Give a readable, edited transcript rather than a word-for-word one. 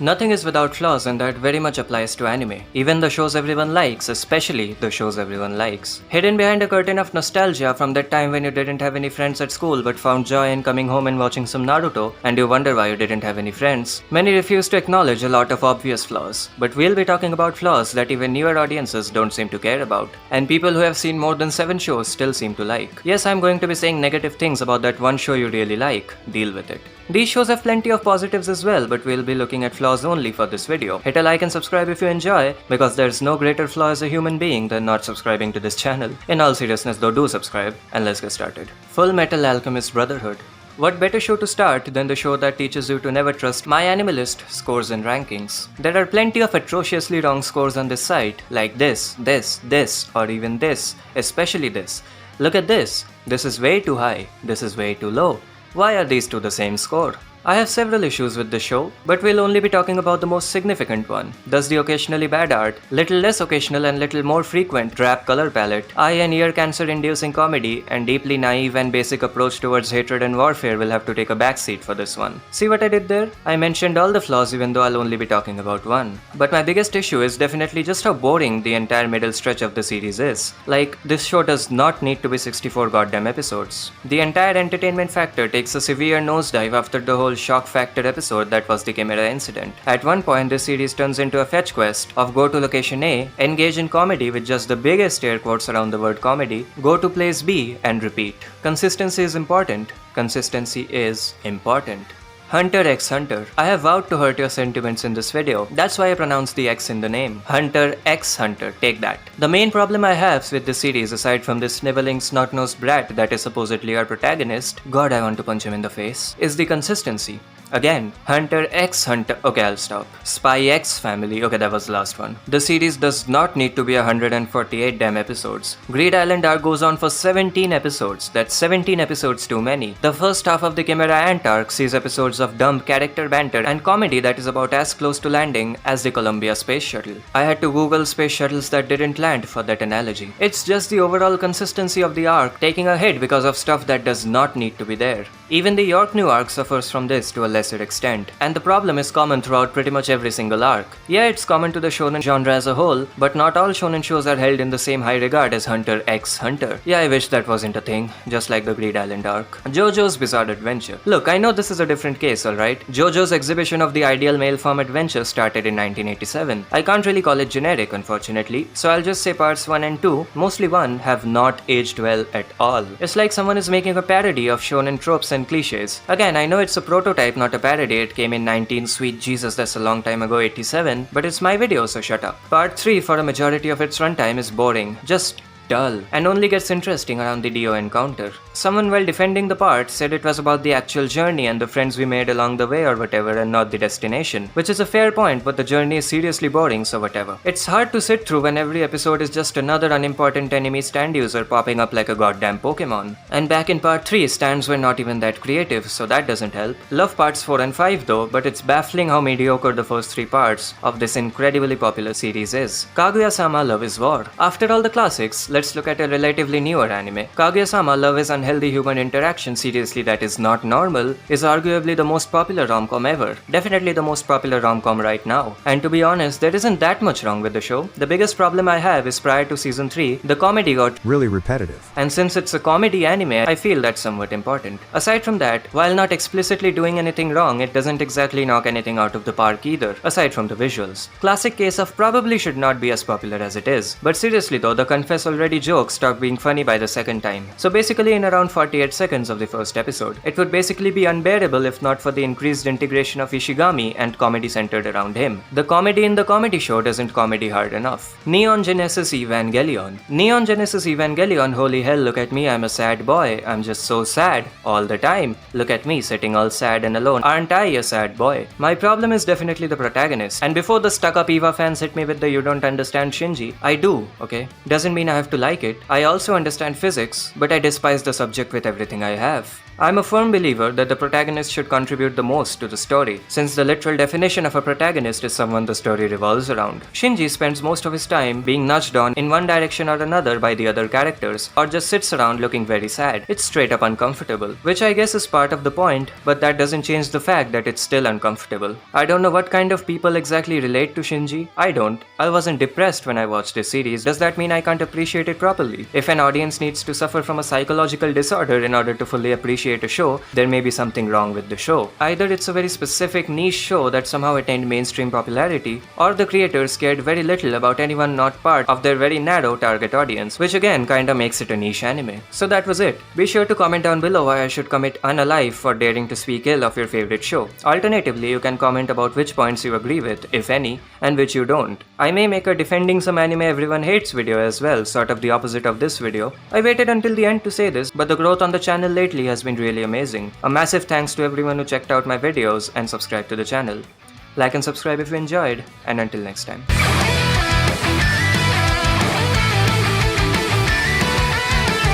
Nothing is without flaws, and that very much applies to anime. Even the shows everyone likes, especially the shows everyone likes. Hidden behind a curtain of nostalgia from that time when you didn't have any friends at school but found joy in coming home and watching some Naruto, and you wonder why you didn't have any friends, many refuse to acknowledge a lot of obvious flaws. But we'll be talking about flaws that even newer audiences don't seem to care about, and people who have seen more than 7 shows still seem to like. Yes, I'm going to be saying negative things about that one show you really like. Deal with it. These shows have plenty of positives as well, but we'll be looking at flaws only for this video. Hit a like and subscribe if you enjoy, because there's no greater flaw as a human being than not subscribing to this channel. In all seriousness though, do subscribe, and let's get started. Full Metal Alchemist Brotherhood. What better show to start than the show that teaches you to never trust My Animalist scores and rankings? There are plenty of atrociously wrong scores on this site, like this, or even this, especially this. Look at this. This is way too high. This is way too low. Why are these two the same score? I have several issues with the show, but we'll only be talking about the most significant one. Thus the occasionally bad art, little less occasional and little more frequent drab color palette, eye and ear cancer inducing comedy, and deeply naive and basic approach towards hatred and warfare will have to take a backseat for this one. See what I did there? I mentioned all the flaws even though I'll only be talking about one. But my biggest issue is definitely just how boring the entire middle stretch of the series is. Like, this show does not need to be 64 goddamn episodes. The entire entertainment factor takes a severe nosedive after the whole shock factor episode that was the Chimera incident. At one point, this series turns into a fetch quest of go to location A, engage in comedy with just the biggest air quotes around the word comedy, go to place B, and repeat. Consistency is important. Consistency is important. hunterxhunter. I have vowed to hurt your sentiments in this video. That's why I pronounced the X in the name. hunterxhunter. Take that. The main problem I have with this series, aside from this sniveling snot-nosed brat that is supposedly our protagonist, God, I want to punch him in the face, is the consistency. Again, Hunter x Hunter. Okay, I'll stop. Spy X Family. Okay, that was the last one. The series does not need to be 148 damn episodes. Greed Island arc goes on for 17 episodes. That's 17 episodes too many. The first half of the Chimera Ant arc sees episodes of dumb character banter and comedy that is about as close to landing as the Columbia Space Shuttle. I had to Google space shuttles that didn't land for that analogy. It's just the overall consistency of the arc taking a hit because of stuff that does not need to be there. Even the York New arc suffers from this to a lesser extent, and the problem is common throughout pretty much every single arc. Yeah, it's common to the shonen genre as a whole, but not all shonen shows are held in the same high regard as Hunter x Hunter. Yeah, I wish that wasn't a thing, just like the Greed Island arc. Jojo's Bizarre Adventure. Look, I know this is a different case, alright? Jojo's exhibition of the ideal male form adventure started in 1987. I can't really call it generic, unfortunately, so I'll just say parts 1 and 2, mostly 1, have not aged well at all. It's like someone is making a parody of shonen tropes and cliches. Again, I know it's a prototype, not a parody. It came in 19 sweet Jesus, that's a long time ago, 87, but it's my video, so shut up. Part 3 for a majority of its runtime is boring, just dull, and only gets interesting around the Dio encounter. Someone while defending the part said it was about the actual journey and the friends we made along the way or whatever, and not the destination, which is a fair point, but the journey is seriously boring, so whatever. It's hard to sit through when every episode is just another unimportant enemy stand user popping up like a goddamn Pokemon. And back in part 3, stands were not even that creative, so that doesn't help. Love parts 4 and 5 though, but it's baffling how mediocre the first 3 parts of this incredibly popular series is. Kaguyasama Love is War. After all the classics, let's look at a relatively newer anime. Kaguyasama Love is Unhealthy Human Interaction Seriously That Is Not Normal is arguably the most popular rom-com ever. Definitely the most popular rom-com right now. And to be honest, there isn't that much wrong with the show. The biggest problem I have is prior to season 3, the comedy got really repetitive. And since it's a comedy anime, I feel that's somewhat important. Aside from that, while not explicitly doing anything wrong, it doesn't exactly knock anything out of the park either, aside from the visuals. Classic case of probably should not be as popular as it is. But seriously though, the confess already jokes stopped being funny by the second time. So basically in around 48 seconds of the first episode, it would basically be unbearable if not for the increased integration of Ishigami and comedy centered around him. The comedy in the comedy show doesn't comedy hard enough. Neon Genesis Evangelion. Neon Genesis Evangelion, holy hell, look at me, I'm a sad boy. I'm just so sad all the time. Look at me sitting all sad and alone. Aren't I a sad boy? My problem is definitely the protagonist. And before the stuck up Eva fans hit me with the you don't understand Shinji, I do, okay? Doesn't mean I have to to like it. I also understand physics, but I despise the subject with everything I have. I'm a firm believer that the protagonist should contribute the most to the story, since the literal definition of a protagonist is someone the story revolves around. Shinji spends most of his time being nudged on in one direction or another by the other characters, or just sits around looking very sad. It's straight up uncomfortable, which I guess is part of the point, but that doesn't change the fact that it's still uncomfortable. I don't know what kind of people exactly relate to Shinji. I don't. I wasn't depressed when I watched this series. Does that mean I can't appreciate it properly? If an audience needs to suffer from a psychological disorder in order to fully appreciate a show, there may be something wrong with the show. Either it's a very specific niche show that somehow attained mainstream popularity, or the creators cared very little about anyone not part of their very narrow target audience, which again kinda makes it a niche anime. So that was it. Be sure to comment down below why I should commit unalive for daring to speak ill of your favorite show. Alternatively, you can comment about which points you agree with, if any, and which you don't. I may make a defending some anime everyone hates video as well, sort of the opposite of this video. I waited until the end to say this, but the growth on the channel lately has been really amazing. A massive thanks to everyone who checked out my videos and subscribed to the channel. Like and subscribe if you enjoyed, and until next time.